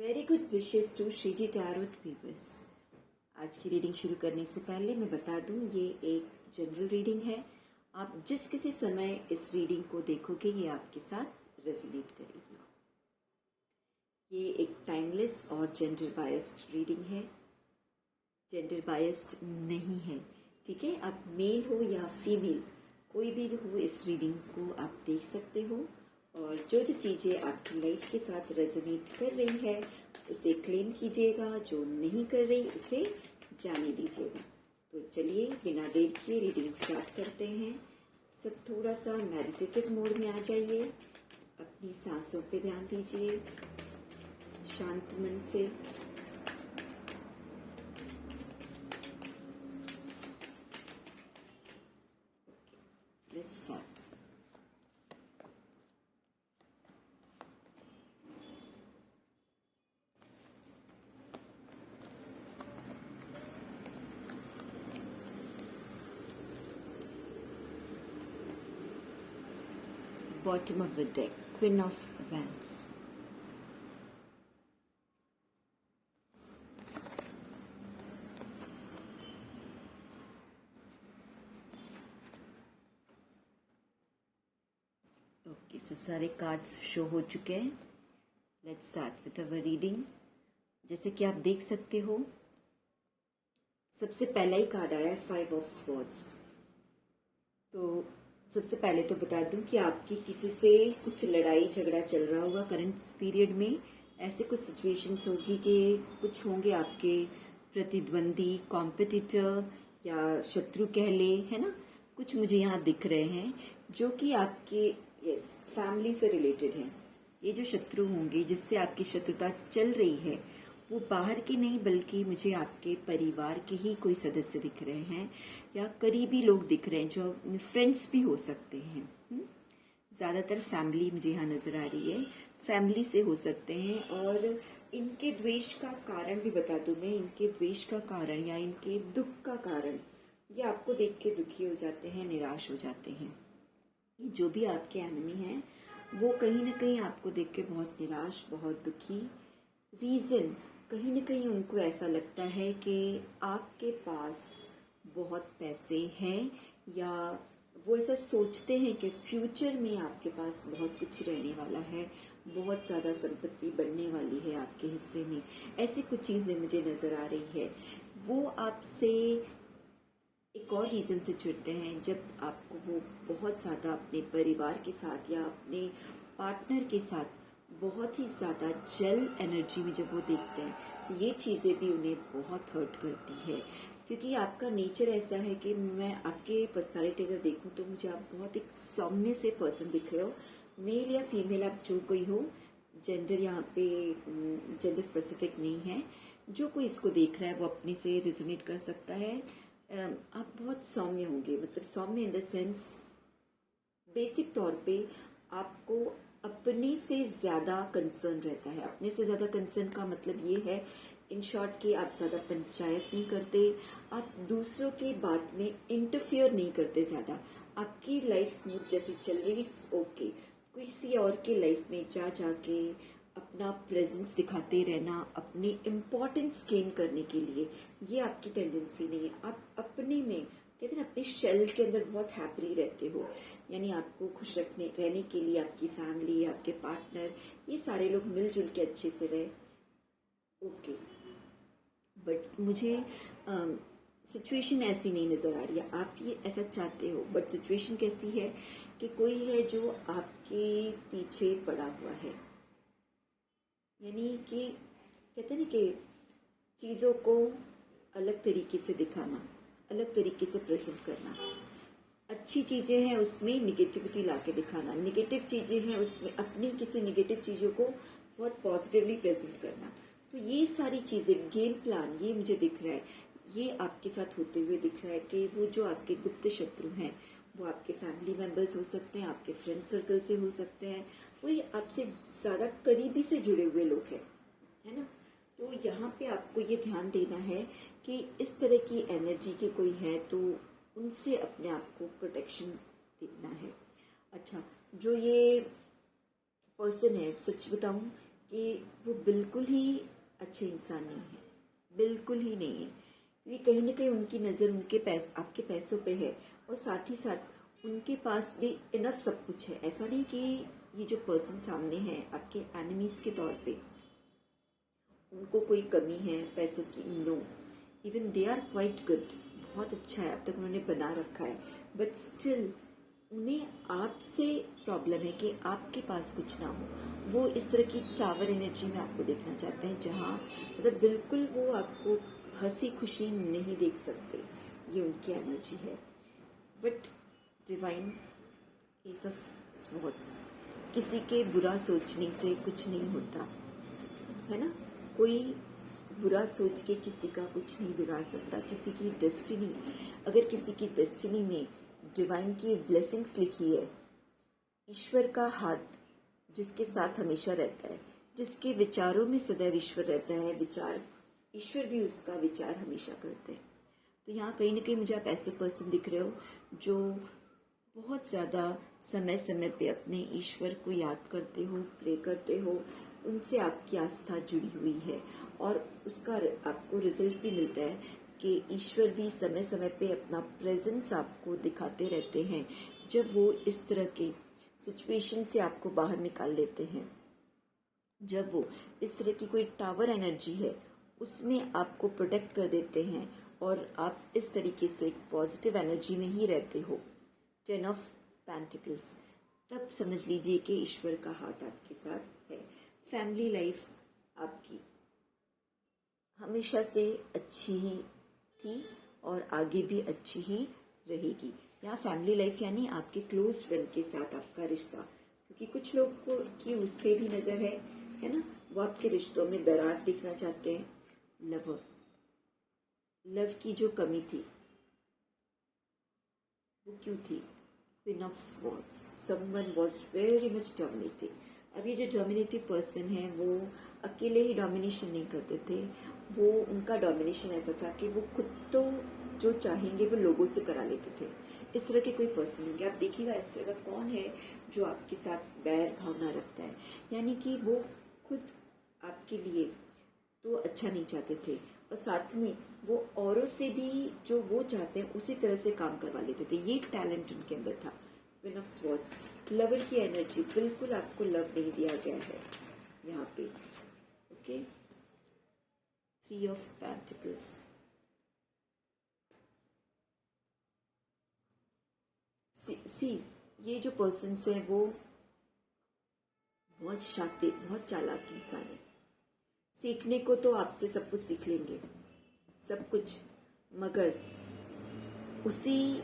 Very good wishes to Shriji tarot viewers. आज की reading शुरू करने से पहले मैं बता दूं, ये एक जनरल रीडिंग है। आप जिस किसी समय इस रीडिंग को देखोगे ये आपके साथ रेजोनेट करेगी। ये एक टाइमलेस और जेंडर बायस्ड रीडिंग है। जेंडर बायस्ड नहीं है, ठीक है। आप मेल हो या फीमेल कोई भी हो, इस रीडिंग को आप देख सकते हो। और जो जो चीज़ें आपकी लाइफ के साथ रेजोनेट कर रही है उसे क्लेम कीजिएगा, जो नहीं कर रही उसे जाने दीजिएगा। तो चलिए बिना देर किए रीडिंग स्टार्ट करते हैं। सब थोड़ा सा मेडिटेटिव मोड में आ जाइए, अपनी सांसों पे ध्यान दीजिए शांत मन से। Let's start. Bottom of the deck, Queen of Wands. Okay, so सारे कार्ड्स शो हो चुके हैं। Let's start with our reading. जैसे कि आप देख सकते हो, सबसे पहला ही कार्ड आया है 5 ऑफ स्वॉर्ड्स। तो सबसे पहले तो बता दूं कि आपकी किसी से कुछ लड़ाई झगड़ा चल रहा होगा करंट पीरियड में। ऐसे कुछ सिचुएशंस होगी कि कुछ होंगे आपके प्रतिद्वंदी, कॉम्पिटिटर या शत्रु कह ले, है ना। कुछ मुझे यहाँ दिख रहे हैं जो कि आपके फैमिली से रिलेटेड हैं। ये जो शत्रु होंगे जिससे आपकी शत्रुता चल रही है वो बाहर के नहीं बल्कि मुझे आपके परिवार के ही कोई सदस्य दिख रहे हैं या करीबी लोग दिख रहे हैं, जो फ्रेंड्स भी हो सकते हैं। ज़्यादातर फैमिली मुझे यहाँ नज़र आ रही है, फैमिली से हो सकते हैं। और इनके द्वेष का कारण भी बता दूं मैं, इनके द्वेष का कारण या इनके दुख का कारण, ये आपको देख के दुखी हो जाते हैं, निराश हो जाते हैं। जो भी आपके एनिमी हैं वो कहीं ना कहीं आपको देख के बहुत निराश, बहुत दुखी। रीज़न कहीं ना कहीं उनको ऐसा लगता है कि आपके पास बहुत पैसे हैं, या वो ऐसा सोचते हैं कि फ्यूचर में आपके पास बहुत कुछ रहने वाला है, बहुत ज़्यादा संपत्ति बनने वाली है आपके हिस्से में। ऐसी कुछ चीज़ें मुझे नज़र आ रही है। वो आपसे एक और रीज़न से चिढ़ते हैं, जब आपको वो बहुत ज़्यादा अपने परिवार के साथ या अपने पार्टनर के साथ बहुत ही ज़्यादा जेल एनर्जी में जब वो देखते हैं, ये चीज़ें भी उन्हें बहुत हर्ट करती है। क्योंकि आपका नेचर ऐसा है कि मैं आपके पर्सनालिटी अगर देखूं तो मुझे आप बहुत एक सौम्य से पर्सन दिख रहे हो। मेल या फीमेल आप जो कोई हो, जेंडर यहाँ पे जेंडर स्पेसिफिक नहीं है। जो कोई इसको देख रहा है वो अपने से रिजोनेट कर सकता है। आप बहुत सौम्य होंगे, मतलब सौम्य इन द सेंस बेसिक तौर पे आपको अपने से ज़्यादा कंसर्न रहता है। अपने से ज़्यादा कंसर्न का मतलब ये है, इन शॉर्ट, कि आप ज़्यादा पंचायत नहीं करते, आप दूसरों के बात में इंटरफियर नहीं करते ज़्यादा। आपकी लाइफ स्मूथ जैसे चल रही है, इट्स ओके। किसी और के लाइफ में जा के अपना प्रेजेंस दिखाते रहना, अपनी इम्पोर्टेंस गेन करने के लिए, ये आपकी टेंडेंसी नहीं है। आप अपने में, कहते हैं अपने शेल के अंदर बहुत हैप्पीली रहते हो। यानी आपको खुश रहने के लिए आपकी फैमिली, आपके पार्टनर, ये सारे लोग मिलजुल के अच्छे से रहे, ओके। बट मुझे सिचुएशन ऐसी नहीं नज़र आ रही है। आप ये ऐसा चाहते हो, बट सिचुएशन कैसी है कि कोई है जो आपके पीछे पड़ा हुआ है। यानी कि कहते हैं कि चीज़ों को अलग तरीके से दिखाना, अलग तरीके से प्रेजेंट करना। अच्छी चीज़ें हैं उसमें निगेटिविटी ला के दिखाना, निगेटिव चीज़ें हैं उसमें अपनी किसी निगेटिव चीज़ों को बहुत पॉजिटिवली प्रेजेंट करना। तो ये सारी चीज़ें, गेम प्लान, ये मुझे दिख रहा है, ये आपके साथ होते हुए दिख रहा है कि वो जो आपके गुप्त शत्रु हैं वो आपके फैमिली मेंबर्स हो सकते हैं, आपके फ्रेंड सर्कल से हो सकते हैं, कोई आपसे ज़्यादा करीबी से जुड़े हुए लोग हैं, है ना। तो यहाँ पे आपको ये ध्यान देना है कि इस तरह की एनर्जी के कोई है तो उनसे अपने आप को प्रोटेक्शन देना है। अच्छा, जो ये पर्सन है, सच बताऊं कि वो बिल्कुल ही अच्छे इंसान नहीं है, बिल्कुल ही नहीं है, क्योंकि कहीं ना कहीं उनकी नज़र आपके पैसों पे है, और साथ ही साथ उनके पास भी इनफ सब कुछ है। ऐसा नहीं कि ये जो पर्सन सामने है आपके एनिमीज के तौर पे उनको कोई कमी है पैसों की, no, even they are quite good, बहुत अच्छा है अब तक उन्होंने बना रखा है, बट स्टिल उन्हें आपसे प्रॉब्लम है कि आपके पास कुछ ना हो। वो इस तरह की टावर एनर्जी में आपको देखना चाहते हैं, जहाँ मतलब बिल्कुल वो आपको हंसी खुशी नहीं देख सकते, ये उनकी एनर्जी है। But divine S of swords, किसी के बुरा सोचने से कुछ नहीं होता है ना, कोई बुरा सोच के किसी का कुछ नहीं बिगाड़ सकता। किसी की डेस्टिनी, अगर किसी की डेस्टिनी में डिवाइन की ब्लेसिंग्स लिखी है, ईश्वर का हाथ जिसके साथ हमेशा रहता है, जिसके विचारों में सदैव ईश्वर रहता है, विचार ईश्वर भी उसका विचार हमेशा करते हैं। तो यहाँ कहीं ना कहीं मुझे आप ऐसे पर्सन दिख रहे हो जो बहुत ज़्यादा समय समय पे अपने ईश्वर को याद करते हो, प्रे करते हो, उनसे आपकी आस्था जुड़ी हुई है, और उसका आपको रिजल्ट भी मिलता है कि ईश्वर भी समय समय पे अपना प्रेजेंस आपको दिखाते रहते हैं, जब वो इस तरह के सिचुएशन से आपको बाहर निकाल लेते हैं। जब वो इस तरह की कोई टावर एनर्जी है उसमें आपको प्रोटेक्ट कर देते हैं, और आप इस तरीके से एक पॉजिटिव एनर्जी में ही रहते हो, 10 ऑफ पेंटिकल्स, तब समझ लीजिए कि ईश्वर का हाथ आपके साथ है। फैमिली लाइफ आपकी हमेशा से अच्छी ही थी और आगे भी अच्छी ही रहेगी। यहाँ फैमिली लाइफ यानी आपके क्लोज फ्रेंड के साथ आपका रिश्ता, क्योंकि कुछ लोग को की उस पर भी नज़र है ना, वो आपके रिश्तों में दरार देखना चाहते हैं। लव की जो कमी थी वो क्यों थी? Queen of swords, someone was very much dominating. अब ये जो डोमिनेटिव पर्सन है वो अकेले ही डोमिनेशन नहीं करते थे, वो उनका डोमिनेशन ऐसा था कि वो खुद तो जो चाहेंगे वो लोगों से करा लेते थे। इस तरह के कोई पर्सन होंगे, आप देखिएगा इस तरह का कौन है जो आपके साथ बैर भावना रखता है, यानी कि वो खुद आपके लिए तो अच्छा नहीं चाहते थे, और साथ में वो औरों से भी जो वो चाहते हैं उसी तरह से काम करवा लेते थे। ये टैलेंट उनके अंदर था। क्वीन ऑफ स्वॉर्ड्स, लवर की एनर्जी, बिल्कुल आपको लव नहीं दिया गया है यहाँ पे। ओके, 3 ऑफ पेंटिकल्स, सी ये जो पर्सन है वो बहुत शातिर, बहुत चालाक इंसान है। सीखने को तो आपसे सब कुछ सीख लेंगे, सब कुछ, मगर उसी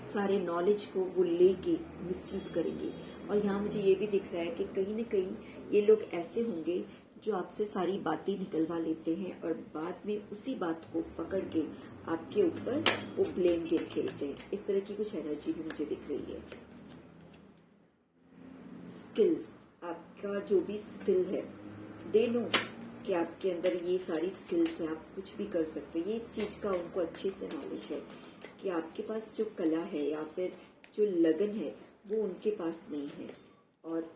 सारे नॉलेज को वो लेके मिसयूज करेंगे। और यहाँ मुझे ये भी दिख रहा है कि कहीं ना कहीं ये लोग ऐसे होंगे जो आपसे सारी बातें निकलवा लेते हैं और बाद में उसी बात को पकड़ के आपके ऊपर वो ब्लेम गेम खेलते हैं। इस तरह की कुछ एनर्जी भी मुझे दिख रही है। स्किल, आपका जो भी स्किल है, दे नो कि आपके अंदर ये सारी स्किल्स हैं, आप कुछ भी कर सकते हो। ये चीज़ का उनको अच्छे से नॉलेज है कि आपके पास जो कला है या फिर जो लगन है वो उनके पास नहीं है, और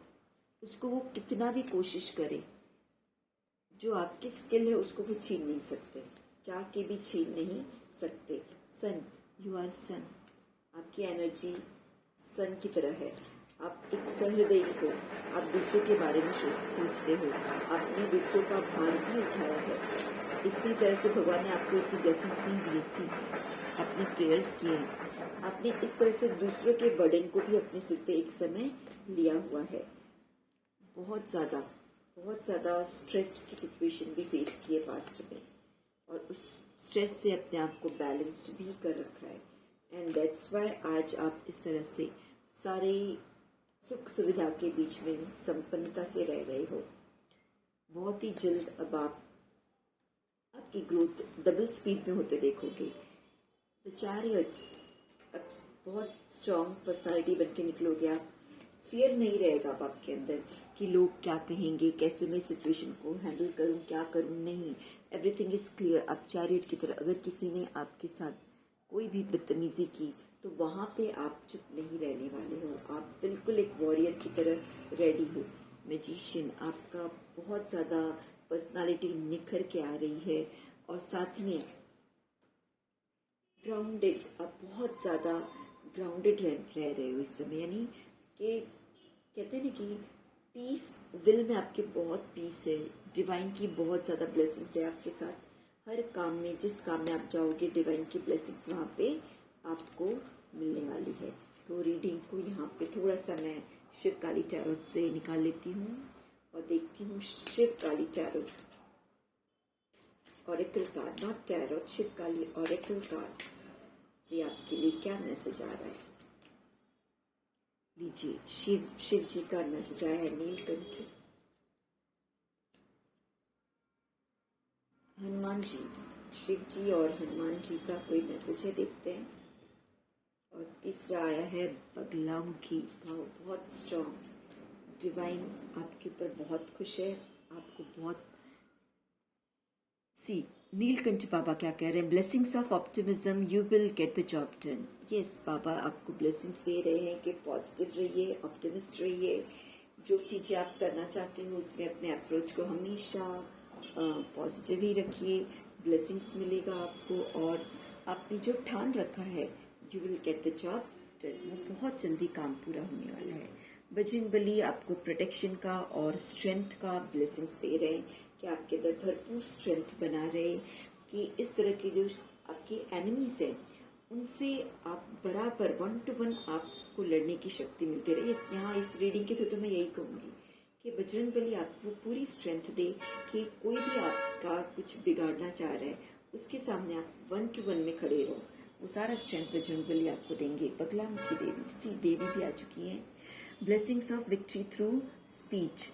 उसको वो कितना भी कोशिश करें, जो आपकी स्किल है उसको वो छीन नहीं सकते, चाह के भी छीन नहीं सकते। सन, यू आर सन, आपकी एनर्जी सन की तरह है। आप एक सहृदयी हो, आप दूसरों के बारे में सोचते हो, आपने दूसरों का भार भी उठाया है। इसी तरह से भगवान ने आपको इतनी ब्लेसिंग्स नहीं दी सी, आपने प्रेयर्स किए हैं, आपने इस तरह से दूसरों के बर्डन को भी अपने सिर पे एक समय लिया हुआ है। बहुत ज़्यादा स्ट्रेस्ड की सिचुएशन भी फेस की है पास्ट में, और उस स्ट्रेस से अपने आप को बैलेंस्ड भी कर रखा है। एंड दैट्स वाई आज आप इस तरह से सारे सुख सुविधा के बीच में संपन्नता से रह रहे हो। बहुत ही जल्द अब आपकी ग्रोथ डबल स्पीड में होते देखोगे। द चैरियट, अब बहुत स्ट्रॉन्ग पर्सनालिटी बन के निकलोगे आप। फियर नहीं रहेगा अब आपके अंदर कि लोग क्या कहेंगे, कैसे मैं सिचुएशन को हैंडल करूं, क्या करूं, नहीं, एवरीथिंग इज क्लियर। आप चैरियट की तरह, अगर किसी ने आपके साथ कोई भी बदतमीजी की तो वहाँ पे आप चुप नहीं रहने वाले हो, आप बिल्कुल एक वॉरियर की तरह रेडी हो। मैजिशियन, आपका बहुत ज़्यादा पर्सनालिटी निखर के आ रही है और साथ में ग्राउंडेड, आप बहुत ज़्यादा ग्राउंडेड रह रहे हो इस समय। यानी कि कहते हैं ना कि पीस, दिल में आपके बहुत पीस है, डिवाइन की बहुत ज़्यादा ब्लेसिंग्स है आपके साथ। हर काम में, जिस काम में आप जाओगे, डिवाइन की ब्लेसिंग्स वहाँ पे आपको मिलने वाली है। तो रीडिंग को यहाँ पे थोड़ा सा मैं शिव काली टैरोट से निकाल लेती हूँ और देखती हूँ Shiv Kali tarot oracle card, not tarot, Shiv Kali oracle cards से आपके लिए क्या मैसेज आ रहा है। लीजिए, शिव जी का मैसेज आया है, नीलकंठ, हनुमान जी, शिव जी और हनुमान जी का कोई मैसेज है, देखते हैं। और तीसरा आया है बगलामुखी भाव, बहुत स्ट्रॉन्ग, डिवाइन आपके ऊपर बहुत खुश है, आपको बहुत सी। नीलकंठ बाबा क्या कह रहे हैं, blessings of optimism, you will get the job done. Yes, बाबा आपको ब्लेसिंग्स दे रहे हैं कि पॉजिटिव रहिए, ऑप्टिमिस्ट रहिए, जो चीज़ें आप करना चाहते हो उसमें अपने अप्रोच को हमेशा पॉजिटिव ही रखिए, ब्लेसिंग्स मिलेगा आपको। और आपने जो ठान रखा है, you will get the job done, वो बहुत जल्दी काम पूरा होने वाला है। बजरंगबली आपको प्रोटेक्शन का और स्ट्रेंथ का ब्लेसिंग्स दे रहे हैं कि आपके अंदर भरपूर स्ट्रेंथ बना रहे, कि इस तरह के जो आपके एनिमीज हैं उनसे आप बराबर 1 to 1 आपको लड़ने की शक्ति मिलती रही। यहाँ इस रीडिंग के थ्रू तो मैं यही कहूँगी कि बजरंगबली आपको पूरी स्ट्रेंथ दे कि कोई भी आपका कुछ बिगाड़ना चाह रहा है उसके सामने आप 1 to 1 में खड़े रहो, वो सारा स्ट्रेंथ बजरंगबली आपको देंगे। बगलामुखी देवी, सी देवी भी आ चुकी है। Blessings of victory through speech,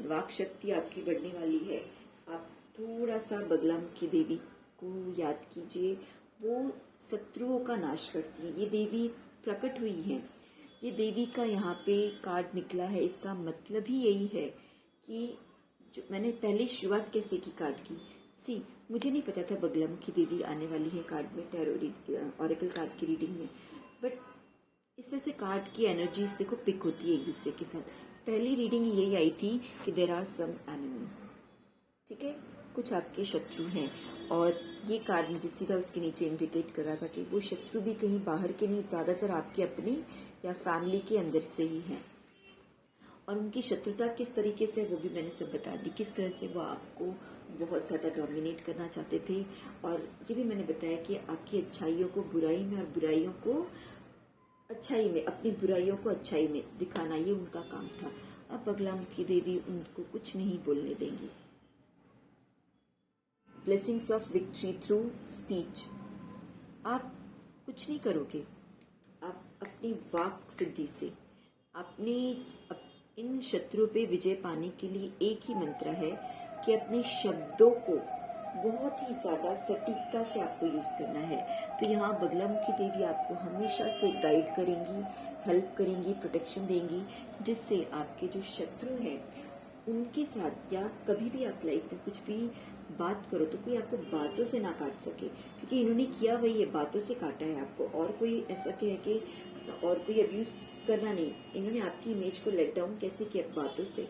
वाक शक्ति आपकी बढ़ने वाली है। आप थोड़ा सा बगलामुखी देवी को याद कीजिए, वो शत्रुओं का नाश करती है। ये देवी प्रकट हुई है, ये देवी का यहाँ पे कार्ड निकला है। इसका मतलब ही यही है कि जो मैंने पहले शुरुआत कैसे की कार्ड की, सी मुझे नहीं पता था बगलामुखी देवी आने वाली है कार्ड में, टैरो ऑरेकल कार्ड की रीडिंग में, बट इस तरह से कार्ड की एनर्जीज देखो पिक होती है एक दूसरे के साथ। पहली रीडिंग यही आई थी कि देर आर सम एनिमीज, ठीक है, कुछ आपके शत्रु हैं। और ये कार्ड मुझे सीधा उसके नीचे इंडिकेट कर रहा था कि वो शत्रु भी कहीं बाहर के नहीं, ज़्यादातर आपके अपने या फैमिली के अंदर से ही हैं। और उनकी शत्रुता किस तरीके से, वो भी मैंने सब बता दी, किस तरह से वो आपको बहुत ज़्यादा डोमिनेट करना चाहते थे। और ये भी मैंने बताया कि आपकी अच्छाइयों को बुराई में और बुराइयों को अच्छाई में, अपनी बुराइयों को अच्छाई में दिखाना, ये उनका काम था। अब बगलामुखी देवी उनको कुछ नहीं बोलने देंगी। Blessings of victory through speech, आप कुछ नहीं करोगे, आप अपनी वाक सिद्धि से अपने इन शत्रुओं पे विजय पाने के लिए एक ही मंत्र है कि अपने शब्दों को बहुत ही ज़्यादा सटीकता से आपको यूज़ करना है। तो यहाँ बगलामुखी देवी आपको हमेशा से गाइड करेंगी, हेल्प करेंगी, प्रोटेक्शन देंगी, जिससे आपके जो शत्रु हैं उनके साथ, या कभी भी आप लाइफ में कुछ भी बात करो तो कोई आपको बातों से ना काट सके, क्योंकि इन्होंने किया वही है, बातों से काटा है आपको। और कोई ऐसा कहे कि और कोई अब्यूज करना नहीं, इन्होंने आपकी इमेज को लेट डाउन कैसे किया, बातों से।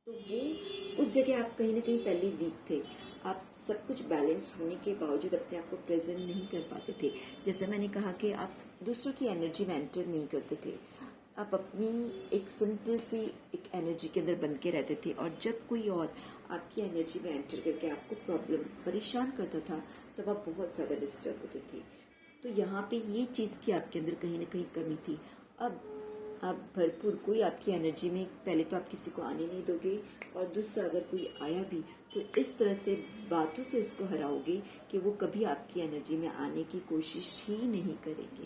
तो वो उस जगह आप कहीं ना कहीं पहले वीक थे, आप सब कुछ बैलेंस होने के बावजूद अपने आप को प्रेजेंट नहीं कर पाते थे। जैसे मैंने कहा कि आप दूसरों की एनर्जी में एंटर नहीं करते थे, आप अपनी एक सिंपल सी एक एनर्जी के अंदर बन के रहते थे। और जब कोई और आपकी एनर्जी में एंटर करके आपको प्रॉब्लम परेशान करता था, तब आप बहुत ज़्यादा डिस्टर्ब होते थे। तो यहाँ पे ये चीज़ की आपके अंदर कहीं ना कहीं कमी थी। अब आप भरपूर, कोई आपकी एनर्जी में, पहले तो आप किसी को आने नहीं दोगे, और दूसरा अगर कोई आया भी तो इस तरह से बातों से उसको हराओगे कि वो कभी आपकी एनर्जी में आने की कोशिश ही नहीं करेंगे।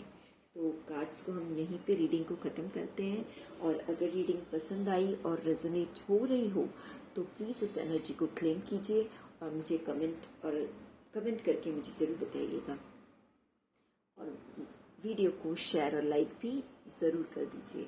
तो कार्ड्स को हम यहीं पे रीडिंग को ख़त्म करते हैं। और अगर रीडिंग पसंद आई और रेजोनेट हो रही हो तो प्लीज़ इस एनर्जी को क्लेम कीजिए और मुझे कमेंट करके मुझे ज़रूर बताइएगा। और वीडियो को शेयर और लाइक भी ज़रूर कर दीजिए।